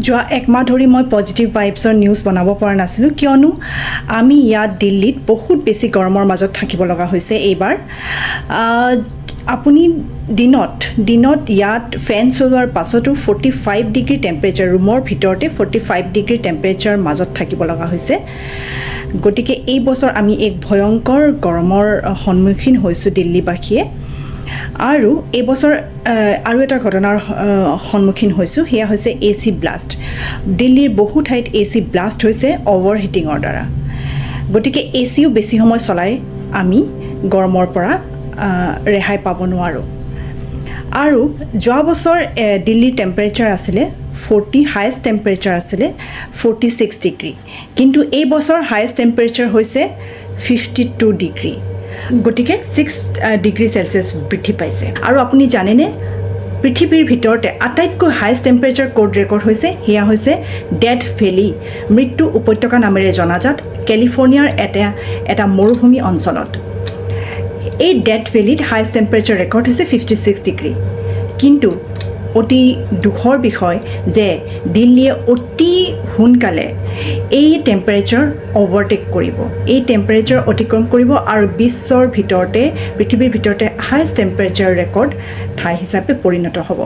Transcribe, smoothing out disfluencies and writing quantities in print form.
যোৱা এক মাহ ধৰি মই পজিটিভ ভাইবছৰ নিউজ বনাব পৰা নাছিলোঁ কিয়নো আমি ইয়াত দিল্লীত বহুত বেছি গৰমৰ মাজত থাকিব লগা হৈছে এইবাৰ আপুনি দিনত ইয়াত ফেন চলোৱাৰ পাছতো 45 ডিগ্ৰী টেম্পাৰেচাৰ ৰুমৰ ভিতৰতে 45 ডিগ্ৰী টেম্পাৰেচাৰ মাজত থাকিব লগা হৈছে গতিকে এই বছৰ আমি এক ভয়ংকৰ গৰমৰ সন্মুখীন হৈছোঁ দিল্লীবাসীয়ে আৰু এই বছৰ আৰু এটা ঘটনাৰ সন্মুখীন হৈছোঁ সেয়া হৈছে এচি ব্লাষ্ট দিল্লীৰ বহু ঠাইত এচি ব্লাষ্ট হৈছে অভাৰহিটিঙৰ দ্বাৰা গতিকে এচিও বেছি সময় চলাই আমি গৰমৰ পৰা ৰেহাই পাব নোৱাৰোঁ আৰু যোৱা বছৰ দিল্লীৰ টেম্পাৰেচাৰ আছিলে 40 হাইয়েষ্ট টেম্পাৰেচাৰ আছিলে 46 ডিগ্ৰী কিন্তু এই বছৰ হাইয়েষ্ট টেম্পাৰেচাৰ হৈছে 52 ডিগ্ৰী গতিকে 6 ডিগ্ৰী সেলসিয়াছ বৃদ্ধি পাইছে আৰু আপুনি জানেনে পৃথিৱীৰ ভিতৰতে আটাইতকৈ হাইয়েষ্ট টেম্পাৰেচাৰ ক'ত ৰেকৰ্ড হৈছে সেয়া হৈছে ডেথ ভেলী মৃত্যু উপত্যকা নামেৰে জনাজাত কেলিফৰ্ণিয়াৰ এটা মৰুভূমি অঞ্চলত এই ডেথ ভেলীত হাইয়েষ্ট টেম্পাৰেচাৰ ৰেকৰ্ড হৈছে 56 ডিগ্ৰী কিন্তু অতি দুখৰ বিষয় যে দিল্লীয়ে অতি সোনকালে এই টেম্পাৰেচাৰ অভাৰটেক কৰিব এই টেম্পাৰেচাৰ অতিক্ৰম কৰিব আৰু পৃথিৱীৰ ভিতৰতে হাইয়েষ্ট টেম্পাৰেচাৰ ৰেকৰ্ড ঠাই হিচাপে পৰিণত হ'ব